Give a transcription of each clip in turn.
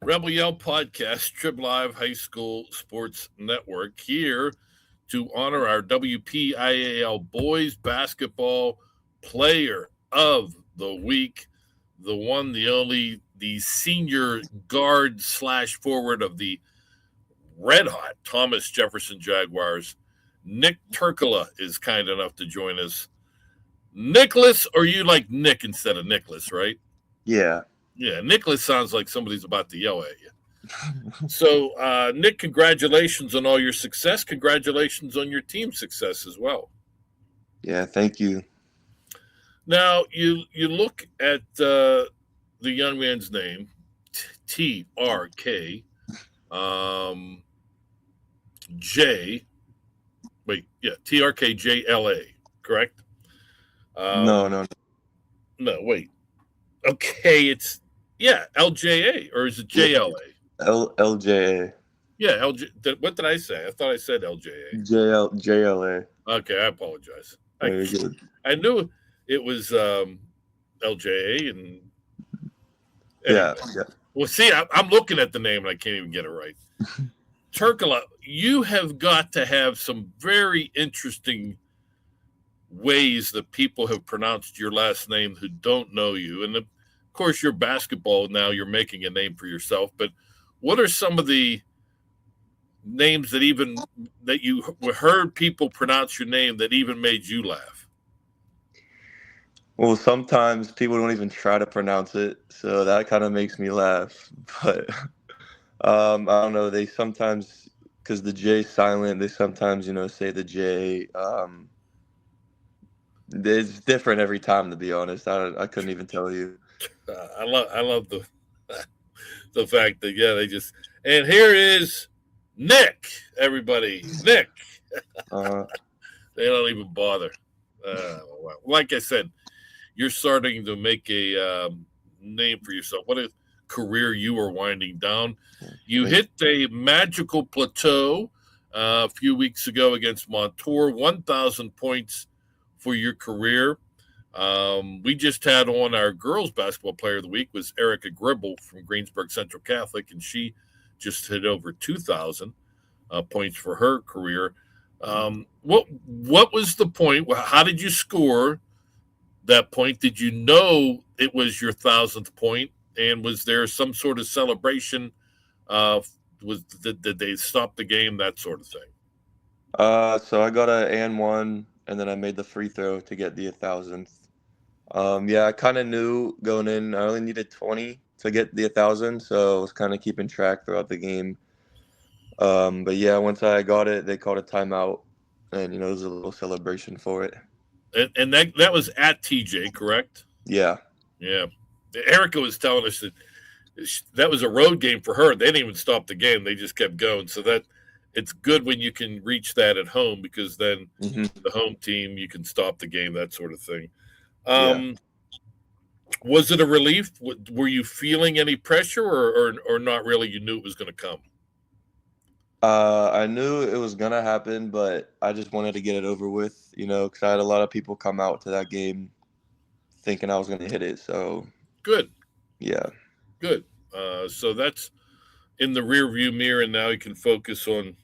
Rebel Yell Podcast, Trib Live High School Sports Network, here to honor our WPIAL Boys Basketball Player of the Week, the one, the only, the senior guard slash forward of the red hot Thomas Jefferson Jaguars. Nick Trklja is kind enough to join us. Nicholas, or you like Nick instead of Nicholas, right? Yeah. Yeah, Nicholas sounds like somebody's about to yell at you. So, Nick, congratulations on all your success. Congratulations on your team success as well. Yeah, thank you. Now, you look at the young man's name, TRK, J. Wait, yeah, TRKJLA, correct? No. No, wait. Okay, it's LJA, or is it JLA? LJA. Yeah, LJ. What did I say? I thought I said LJA. JLA. Okay, I apologize. Very good. I knew it was LJA, and Yeah. Well, see, I'm looking at the name and I can't even get it right. Trklja, you have got to have some very interesting ways that people have pronounced your last name who don't know you, and of course, your basketball now, you're making a name for yourself. But what are some of the names that you heard people pronounce your name that even made you laugh? Well, sometimes people don't even try to pronounce it, so that kind of makes me laugh. But I don't know. They sometimes, because the J is silent, they sometimes say the J. It's different every time, to be honest. I couldn't even tell you. I love the the fact that they just, and here is Nick, everybody, Nick. They don't even bother. Like I said, you're starting to make a name for yourself. What a career you are winding down. You hit a magical plateau a few weeks ago against Montour, 1,000 points for your career. We just had on our girls basketball player of the week was Erica Gribble from Greensburg Central Catholic, and she just hit over 2,000 points for her career. What was the point? How did you score that point? Did you know it was your 1,000th point? And was there some sort of celebration? Did they stop the game? That sort of thing. So I got an and one, and then I made the free throw to get the 1,000th. I kind of knew going in I only needed 20 to get the 1,000, so I was kind of keeping track throughout the game. But yeah, once I got it, they called a timeout, and it was a little celebration for it. And that was at TJ, correct? Yeah. Yeah. Erica was telling us that was a road game for her. They didn't even stop the game; they just kept going. So that it's good when you can reach that at home, because then the home team, you can stop the game, that sort of thing. Was it a relief? Were you feeling any pressure, or not really? You knew it was going to come. I knew it was going to happen, but I just wanted to get it over with, because I had a lot of people come out to that game thinking I was going to hit it. So good. Yeah. Good. So that's in the rear view mirror, and now you can focus on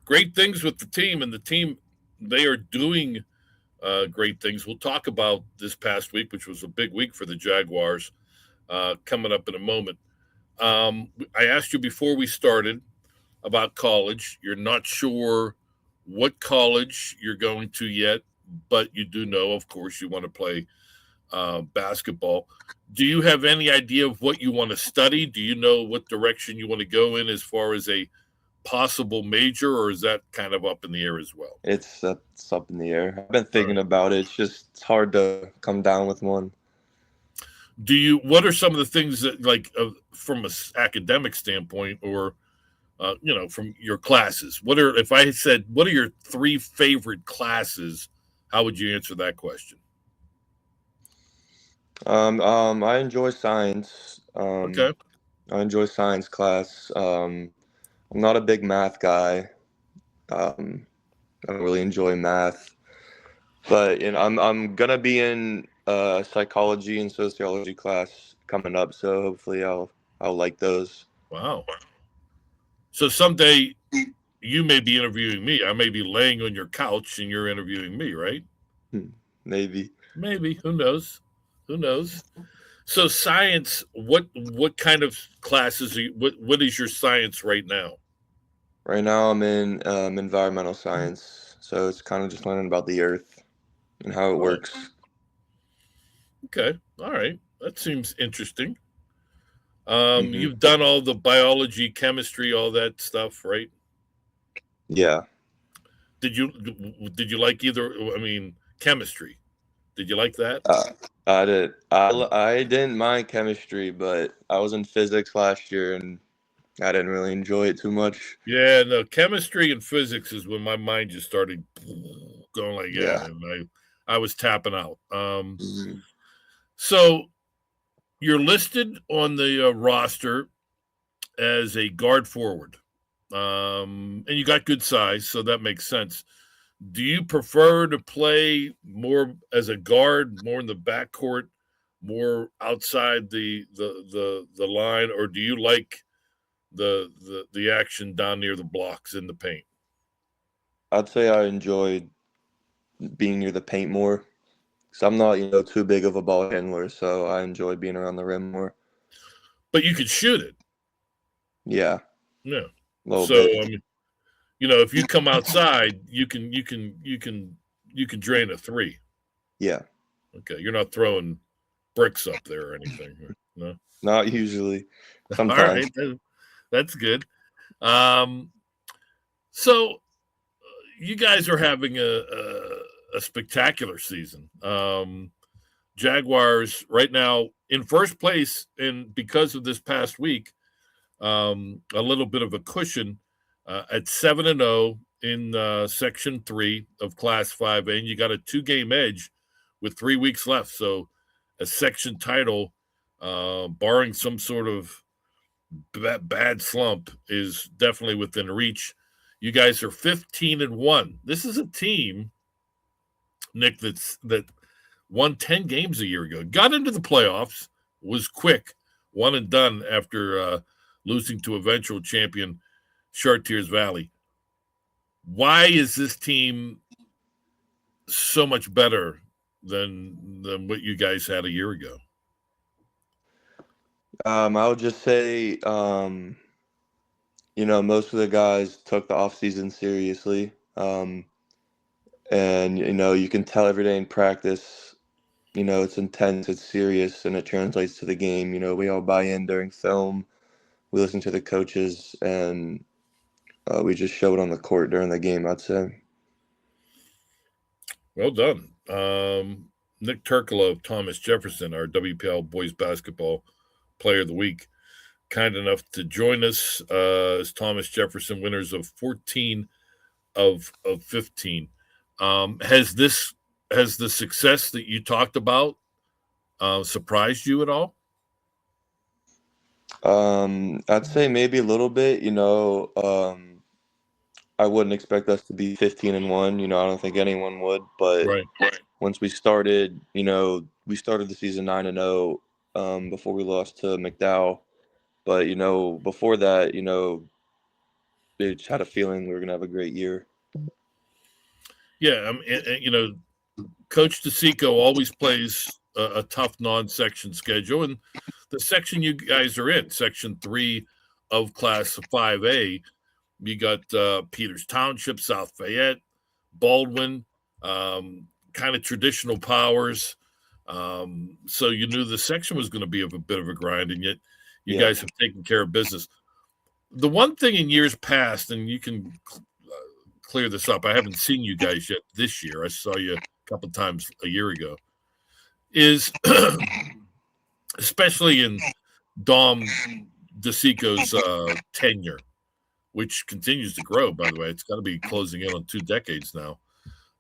great things with the team. And the team, they are doing great things. We'll talk about this past week, which was a big week for the Jaguars, coming up in a moment. I asked you before we started about college. You're not sure what college you're going to yet, but you do know, of course, you want to play basketball. Do you have any idea of what you want to study? Do you know what direction you want to go in as far as a possible major, or is that kind of up in the air as well? It's up in the air. I've been thinking about it. It's hard to come down with one. What are some of the things that, like, from an academic standpoint, or from your classes? If I said, what are your 3 favorite classes? How would you answer that question? I enjoy science. Okay. I enjoy science class. I'm not a big math guy. I don't really enjoy math, but I'm gonna be in psychology and sociology class coming up, so hopefully I'll I'll like those. Wow. So someday you may be interviewing me. I may be laying on your couch and you're interviewing me, right? Maybe. Maybe. Who knows? Who knows? So science, what kind of classes are you, what is your science right now? Right now I'm in environmental science, so it's kind of just learning about the earth and how it Oh, works. okay. All right. That seems interesting. Hmm. You've done all the biology, chemistry, all that stuff, right? Yeah. Did you like either? I mean, chemistry. Did you like that? Uh, I didn't mind chemistry, but I was in physics last year and I didn't really enjoy it too much. Yeah, no. Chemistry and physics is when my mind just started going like, yeah, Yeah. and I was tapping out. Hmm. So you're listed on the roster as a guard forward, and you got good size, so that makes sense. Do you prefer to play more as a guard, more in the backcourt, more outside the line, or do you like the action down near the blocks in the paint? I'd say I enjoyed being near the paint more. So I'm not, too big of a ball handler, so I enjoy being around the rim more. But you could shoot it, Yeah, yeah. a little So bit. I mean, if you come outside, you can drain a three. Yeah, Okay, you're not throwing bricks up there or anything. No. not usually. All Sometimes. right, that's good. Um, so you guys are having a spectacular season. Jaguars right now in first place, and because of this past week, a little bit of a cushion at 7-0 in Section 3 of Class 5A, and you got a 2-game edge with 3 weeks left. So a section title, barring some sort of bad slump, is definitely within reach. You guys are 15-1. This is a team, Nick, that won 10 games a year ago, got into the playoffs, was quick, one and done after losing to eventual champion Chartiers Valley. Why is this team so much better than what you guys had a year ago? I would just say, most of the guys took the off season seriously. And, you can tell every day in practice, it's intense, it's serious, and it translates to the game. We all buy in during film. We listen to the coaches, and we just show it on the court during the game, I'd say. Well done. Nick Trklja of Thomas Jefferson, our WPIAL Boys Basketball Player of the Week, kind enough to join us as Thomas Jefferson winners of 14 of 15. Has the success that you talked about surprised you at all? I'd say maybe a little bit. I wouldn't expect us to be 15-1. I don't think anyone would. But Right. once we started, we started the season 9-0 before we lost to McDowell. But before that, they just had a feeling we were gonna have a great year. Yeah, Coach DeSico always plays a tough non-section schedule, and the section you guys are in, Section 3 of Class 5A, you got Peters Township, South Fayette, Baldwin, kind of traditional powers. So you knew the section was going to be a bit of a grind, and yet you guys have taken care of business. The one thing in years past, and you can clear this up, I haven't seen you guys yet this year. I saw you a couple times a year ago. Is especially in Dom DeSico's tenure, which continues to grow, by the way. It's got to be closing in on 2 decades now.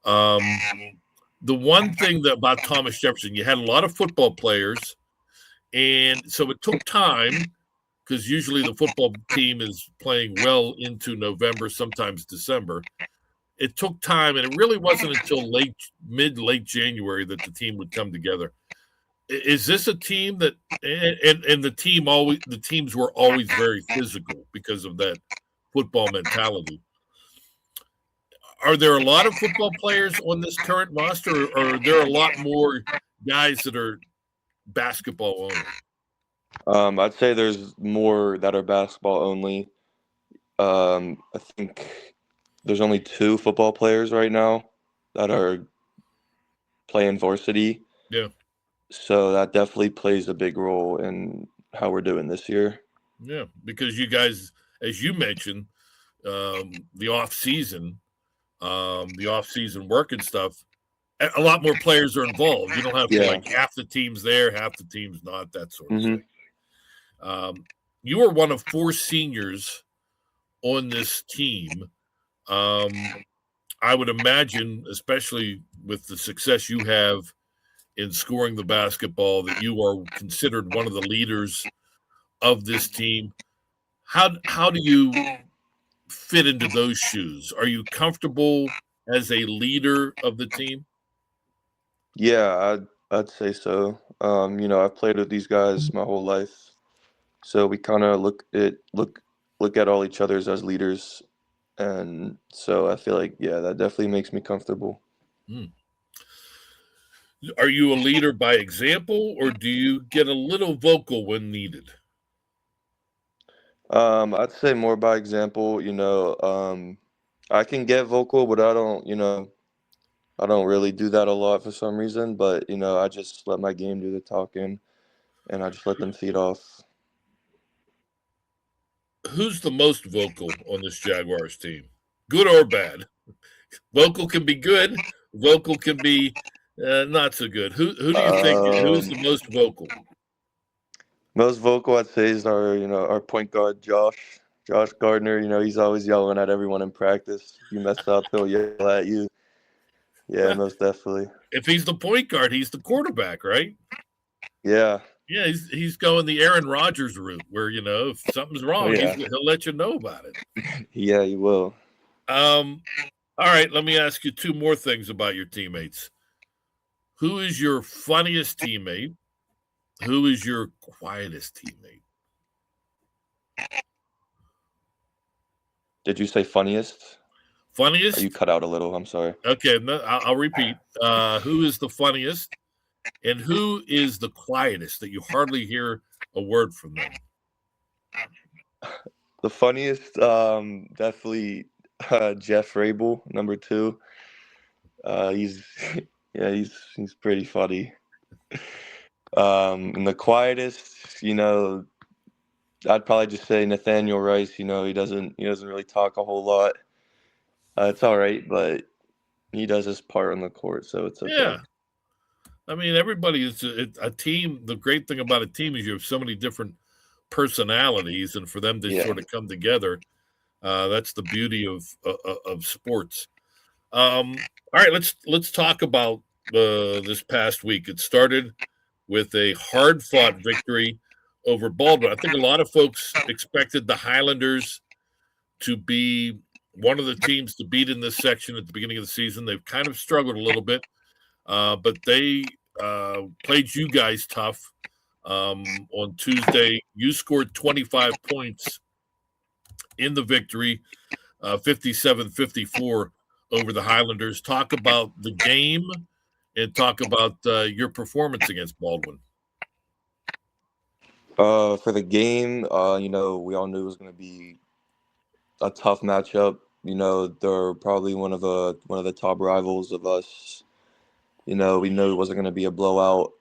The one thing that about Thomas Jefferson, you had a lot of football players, and so it took time because usually the football team is playing well into November, sometimes December. It took time, and it really wasn't until late January that the team would come together. Is this a team that and the teams were always very physical because of that football mentality? Are there a lot of football players on this current roster, or are there a lot more guys that are basketball only? I'd say there's more that are basketball only. I think there's only 2 football players right now that are playing varsity. Yeah. So that definitely plays a big role in how we're doing this year. Yeah, because you guys, as you mentioned, the off season work and stuff, a lot more players are involved. You don't have to like half the teams there, half the teams not, that sort of thing. You are one of 4 seniors on this team. I would imagine, especially with the success you have in scoring the basketball, that you are considered one of the leaders of this team. How do you fit into those shoes? Are you comfortable as a leader of the team? Yeah, I'd say so. I've played with these guys my whole life, so we kind of look at all each others as leaders, and so I feel like that definitely makes me comfortable. Are you a leader by example, or do you get a little vocal when needed? I'd say more by example. I can get vocal, but I don't really do that a lot for some reason. But I just let my game do the talking, and I just let them feed off. Who's the most vocal on this Jaguars team, good or bad? Vocal can be good. Vocal can be not so good. Who do you think? Who's the most vocal? Most vocal, I'd say, is our point guard, Josh Gardner. He's always yelling at everyone in practice. If you mess up, he'll yell at you. Yeah, most definitely. If he's the point guard, he's the quarterback, right? Yeah. Yeah, he's going the Aaron Rodgers route, where if something's wrong, he'll let you know about it. Yeah, he will. All right, let me ask you 2 more things about your teammates. Who is your funniest teammate? Who is your quietest teammate? Did you say funniest? Funniest? You cut out a little. I'm sorry. Okay, no, I'll repeat. Who is the funniest, and who is the quietest that you hardly hear a word from them? The funniest, definitely Jeff Rabel, number 2. He's he's pretty funny. And the quietest, I'd probably just say Nathaniel Rice. He doesn't really talk a whole lot. It's all right, but he does his part on the court, so it's okay. Yeah. I mean, everybody is a team. The great thing about a team is you have so many different personalities, and for them to sort of come together, that's the beauty of sports. All right, let's talk about this past week. It started with a hard-fought victory over Baldwin. I think a lot of folks expected the Highlanders to be one of the teams to beat in this section at the beginning of the season. They've kind of struggled a little bit, but they played you guys tough on Tuesday. You scored 25 points in the victory, 57-54 over the Highlanders. Talk about the game and talk about your performance against Baldwin. For the game, we all knew it was going to be a tough matchup. They're probably one of the top rivals of us. We knew it wasn't going to be a blowout.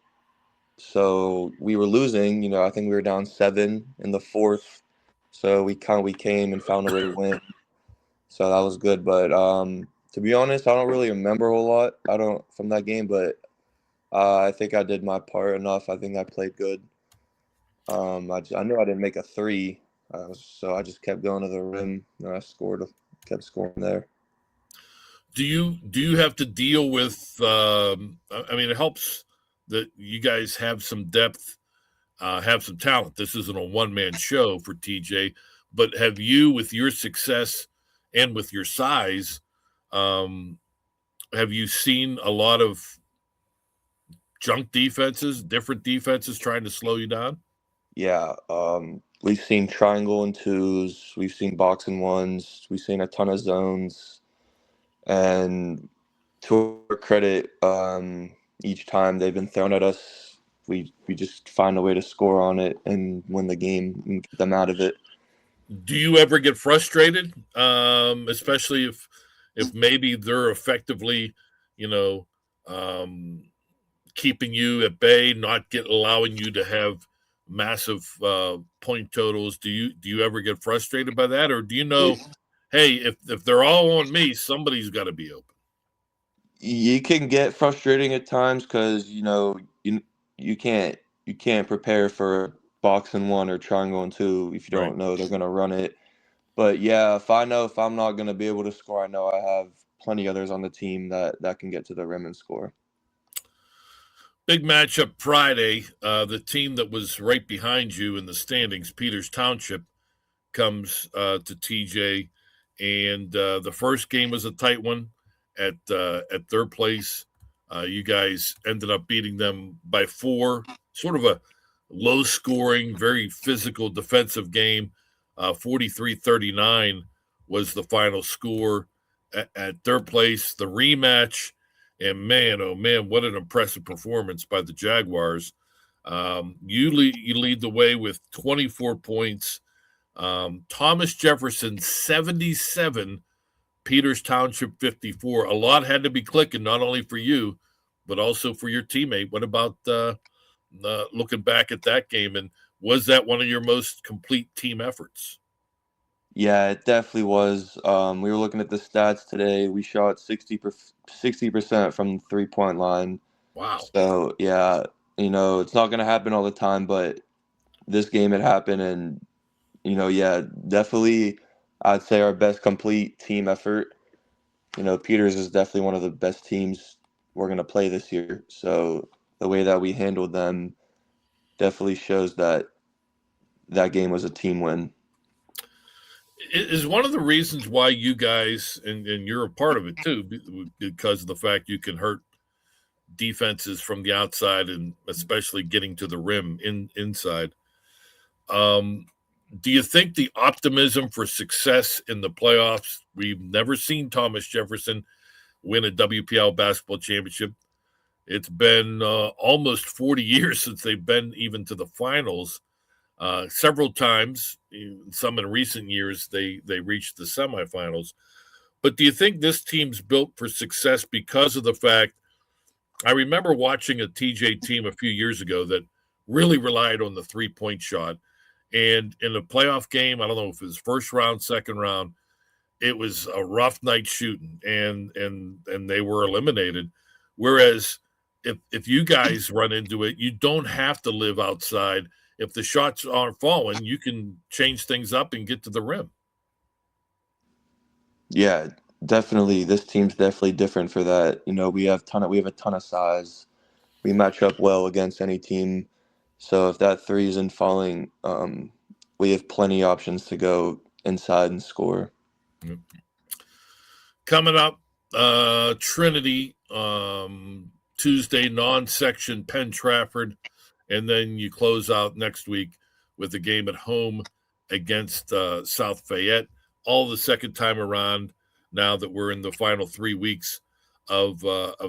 So we were losing. I think we were down 7 in the 4th. So we came and found a way to win. So that was good. But to be honest, I don't really remember a whole lot. From that game, but I think I did my part enough. I think I played good. I knew I didn't make a 3, so I just kept going to the rim, and I kept scoring there. Do you have to deal with? I mean, it helps that you guys have some depth, have some talent. This isn't a one-man show for TJ, but have you, with your success and with your size, have you seen a lot of junk defenses, different defenses trying to slow you down? Yeah, we've seen triangle and twos, we've seen box and ones, we've seen a ton of zones, and to our credit, each time they've been thrown at us, we just find a way to score on it and win the game and get them out of it. Do you ever get frustrated, especially if maybe they're effectively, you know, um, keeping you at bay, not allowing you to have massive point totals? Do you ever get frustrated by that, or do you know, hey, if they're all on me, somebody's got to be open? You can get frustrating at times because you can't you can't prepare for box and one or triangle and two if you Right. don't know they're gonna run it. But yeah, if I know if I'm not gonna be able to score, I know I have plenty others on the team that can get to the rim and score. Big matchup Friday. The team that was right behind you in the standings, Peters Township, comes to TJ, and the first game was a tight one at third place. You guys ended up beating them by 4. Sort of a low scoring, very physical defensive game. 43-39 was the final score at third place. The rematch, and man, oh man, what an impressive performance by the Jaguars. You lead the way with 24 points. Thomas Jefferson 77, Peters Township 54. A lot had to be clicking, not only for you, but also for your teammate. What about looking back at that game, and was that one of your most complete team efforts? Yeah, it definitely was. We were looking at the stats today. We shot 60% from the 3-point line. Wow. So yeah, it's not gonna happen all the time, but this game it happened, and yeah, definitely, I'd say our best complete team effort. Peters is definitely one of the best teams we're going to play this year. So the way that we handled them definitely shows that that game was a team win. Is one of the reasons why you guys, and you're a part of it too, because of the fact you can hurt defenses from the outside and especially getting to the rim inside. Do you think the optimism for success in the playoffs? We've never seen Thomas Jefferson win a WPIAL basketball championship. It's been almost 40 years since they've been even to the finals. Several times, some in recent years, they reached the semifinals. But do you think this team's built for success because of the fact? I remember watching a TJ team a few years ago that really relied on the 3-point shot. And in a playoff game, I don't know if it was first round, second round, it was a rough night shooting, and they were eliminated. Whereas if you guys run into it, you don't have to live outside. If the shots aren't falling, you can change things up and get to the rim. Yeah, definitely. This team's definitely different for that. We have a ton of size. We match up well against any team. So if that three isn't falling, we have plenty options to go inside and score. Coming up, Trinity, Tuesday, non-section Penn Trafford, and then you close out next week with a game at home against South Fayette. All the second time around, now that we're in the final 3 weeks of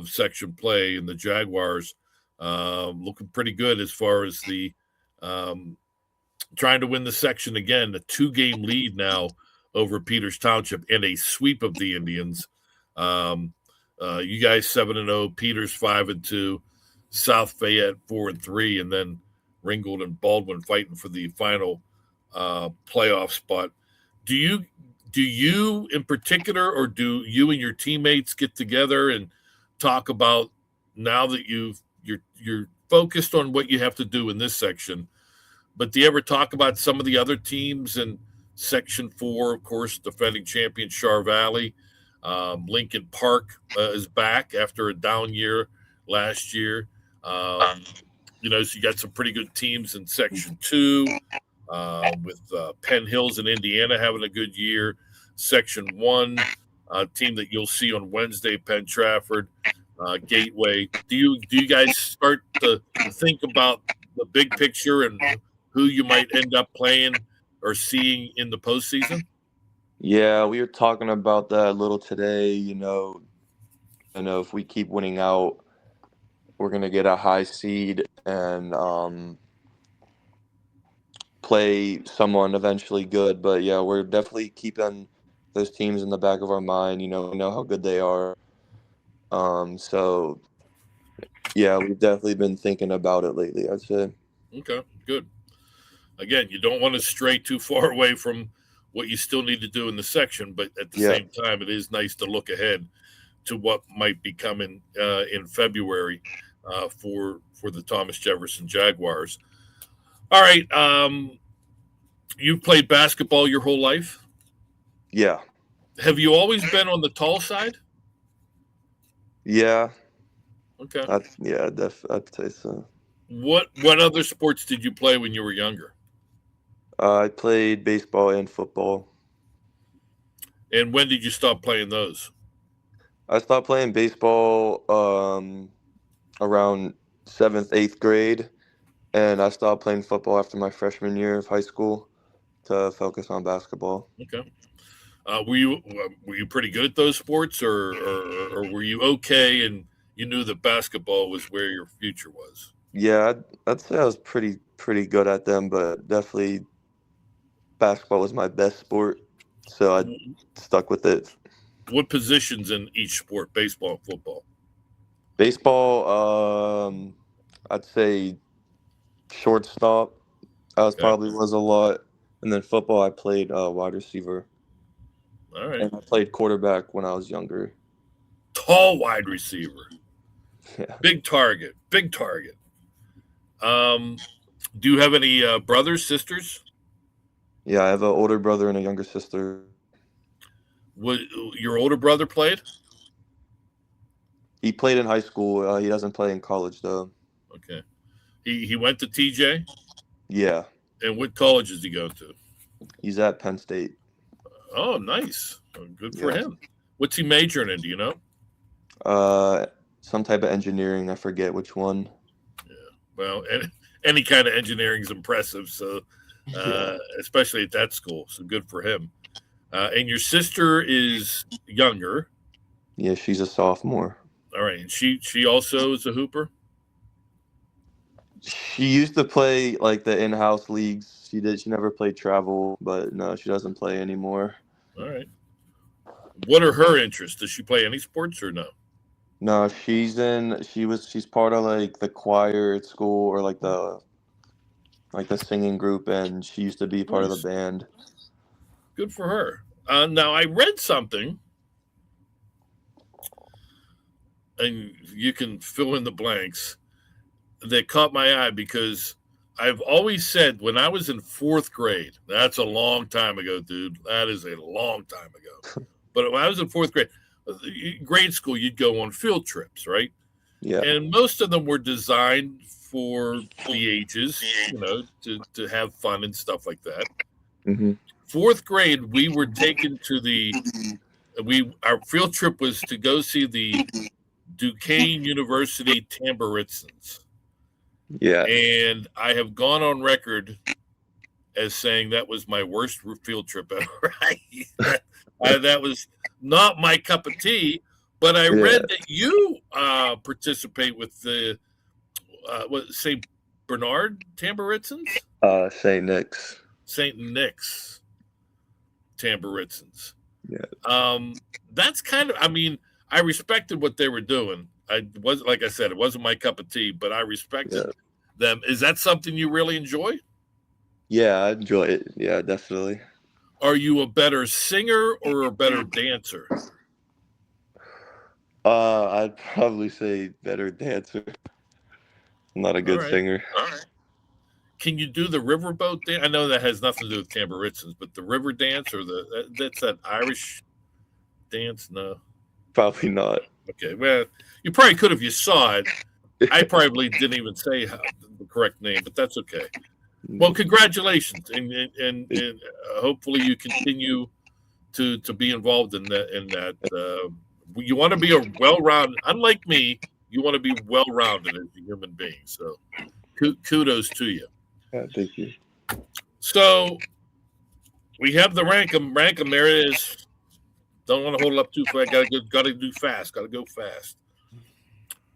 section play, and the Jaguars looking pretty good as far as the trying to win the section again. A 2-game lead now over Peters Township and a sweep of the Indians. You guys 7-0, Peters 5-2, South Fayette 4-3, and then Ringgold and Baldwin fighting for the final playoff spot. Do you in particular, or do you and your teammates get together and talk about, now that you're focused on what you have to do in this section, but do you ever talk about some of the other teams in Section 4, of course, defending champion Char Valley? Lincoln Park is back after a down year last year. So you got some pretty good teams in Section 2, with Penn Hills in Indiana having a good year. Section 1, team that you'll see on Wednesday, Penn Trafford. Gateway. Do you guys start to think about the big picture and who you might end up playing or seeing in the postseason? Yeah, we were talking about that a little today. If we keep winning out, we're gonna get a high seed and play someone eventually good. But yeah, we're definitely keeping those teams in the back of our mind. We know how good they are. So yeah, we've definitely been thinking about it lately, I'd say. Okay, good. Again, you don't want to stray too far away from what you still need to do in the section, but at the Yeah. same time, it is nice to look ahead to what might be coming in February for the Thomas Jefferson Jaguars. All right, you've played basketball your whole life? Yeah. Have you always been on the tall side? Yeah. Okay. I'd say so. What other sports did you play when you were younger? I played baseball and football. And when did you stop playing those? I stopped playing baseball around 7th, 8th grade, and I stopped playing football after my freshman year of high school to focus on basketball. Okay. Were you pretty good at those sports, or were you okay and you knew that basketball was where your future was? Yeah, I'd say I was pretty good at them, but definitely basketball was my best sport, so I stuck with it. What positions in each sport, baseball and football? Baseball, I'd say shortstop. Probably was a lot, and then football I played wide receiver. All right. And I played quarterback when I was younger. Tall wide receiver. Yeah. Big target. Do you have any brothers, sisters? Yeah, I have an older brother and a younger sister. What your older brother played? He played in high school. He doesn't play in college though. Okay. He went to TJ? Yeah. And what college does he go to? He's at Penn State. Oh, nice. Good for him. What's he majoring in? Do you know? Some type of engineering. I forget which one. Yeah. Well, any kind of engineering is impressive. So, especially at that school. So good for him. And your sister is younger. Yeah, she's a sophomore. All right. And she also is a hooper? She used to play like the in-house leagues. She never played travel, but no, she doesn't play anymore. All right. What are her interests? Does she play any sports or no? No, she's part of like the choir at school or like the singing group, and she used to be part of the band. Good for her. Now I read something, and you can fill in the blanks, that caught my eye because I've always said when I was in 4th grade, that's a long time ago, dude. That is a long time ago. But when I was in 4th grade school, you'd go on field trips, right? Yeah. And most of them were designed for the ages, to have fun and stuff like that. Mm-hmm. 4th grade, we were taken to our field trip was to go see the Duquesne University Tamburitzans. Yeah. And I have gone on record as saying that was my worst field trip ever. That was not my cup of tea, but I read that you participate with the St. Bernard Tamburitzans? St. Nick's. St. Nick's Tamburitzans. Yeah. That's kind of, I respected what they were doing. Like I said, it wasn't my cup of tea, but I respected them. Is that something you really enjoy? Yeah, I enjoy it. Yeah, definitely. Are you a better singer or a better dancer? I'd probably say better dancer. I'm not a good singer. All right. Can you do the riverboat dance? I know that has nothing to do with Tamburitzans, but the river dance or that's that Irish dance? No. Probably not. Okay, well, you probably could if you saw it. I probably didn't even say the correct name, but that's okay. Well, congratulations, and hopefully you continue to be involved in that you want to be a well-rounded. Unlike me, you want to be well-rounded as a human being. So, kudos to you. Yeah, thank you. So, we have the rank 'em. There it is. Don't want to hold it up too fast. Got to do fast. Got to go fast.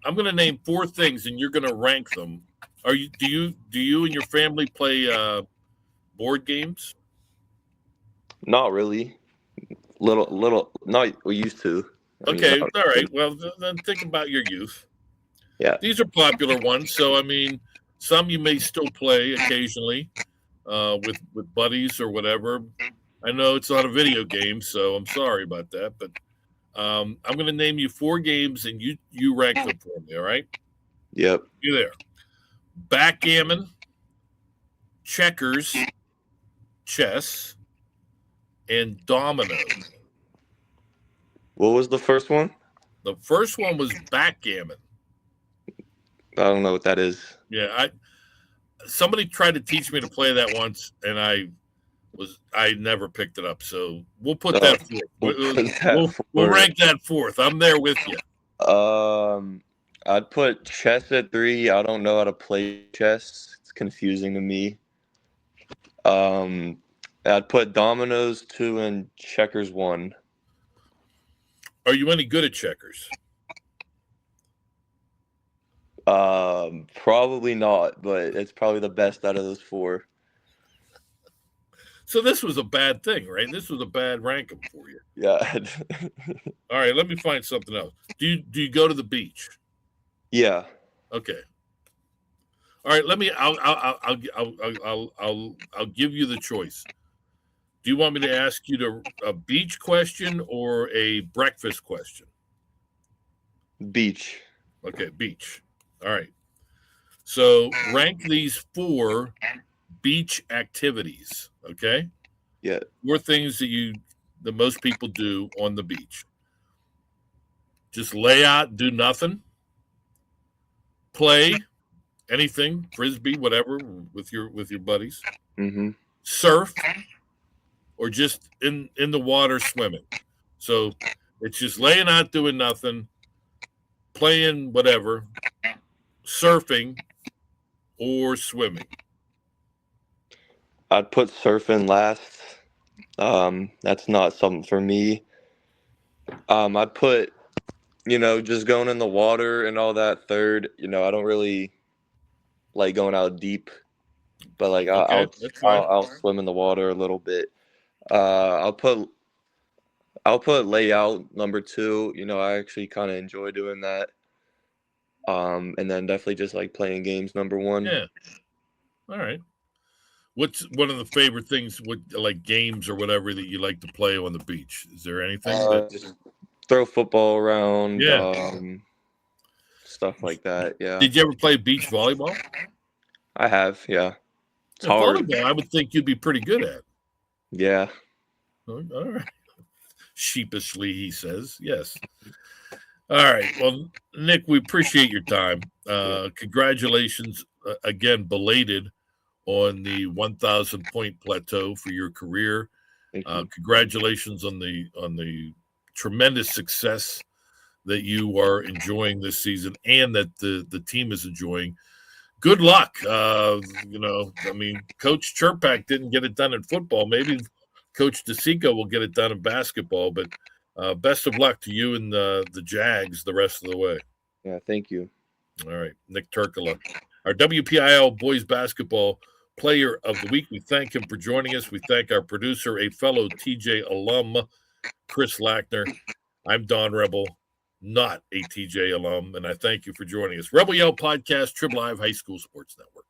I'm going to name 4 things, and you're going to rank them. Do you and your family play board games? Not really. Little. Not we used to. Okay, all right. Well, then think about your youth. Yeah. These are popular ones. So, I mean, some you may still play occasionally with buddies or whatever. I know it's not a video game, so I'm sorry about that. But I'm going to name you 4 games, and you rank them for me, all right? Yep. You there. Backgammon, checkers, chess, and domino. What was the first one? The first one was backgammon. I don't know what that is. Yeah, somebody tried to teach me to play that once, and I never picked it up. So we'll put that fourth. We'll rank that 4th. I'm there with you. I'd put chess at 3. I don't know how to play chess. It's confusing to me. I'd put dominoes 2 and checkers 1. Are you any good at checkers? Probably not, but it's probably the best out of those 4. So this was a bad thing, right? This was a bad ranking for you. Yeah. All right, let me find something else. Do you go to the beach? Yeah. Okay. All right, I'll give you the choice. Do you want me to ask you a beach question or a breakfast question? Beach. Okay, beach. All right. So rank these 4 beach activities, okay? Yeah. 4 things that most people do on the beach. Just lay out, do nothing. Play anything, frisbee, whatever, with your buddies. Mm-hmm. Surf, or just in the water swimming. So it's just laying out, doing nothing, playing whatever, surfing, or swimming. I'd put surfing last. That's not something for me. I'd put, just going in the water and all that 3rd. I don't really like going out deep, but like I'll swim in the water a little bit. I'll put layout number 2. I actually kind of enjoy doing that. And then definitely just like playing games number 1. Yeah. All right. What's one of the favorite things, like games or whatever that you like to play on the beach? Is there anything just throw football around? Yeah. Stuff like that. Yeah. Did you ever play beach volleyball? I have. Yeah. It's hard. Volleyball, I would think you'd be pretty good at. Yeah. All right. Sheepishly, he says, yes. All right. Well, Nick, we appreciate your time. Congratulations again, belated, on the 1,000 point plateau for your career. Congratulations on the tremendous success that you are enjoying this season and that the team is enjoying. Good luck. Coach Cherpak didn't get it done in football. Maybe Coach DeSico will get it done in basketball, but best of luck to you and the Jags the rest of the way. Yeah, thank you. All right, Nick Trklja, our WPIAL boys basketball player of the week. We thank him for joining us. We thank our producer, a fellow TJ alum, Chris Lackner. I'm Don Rebel, not a TJ alum, and I thank you for joining us. Rebel Yell Podcast, Trib Live High School Sports Network.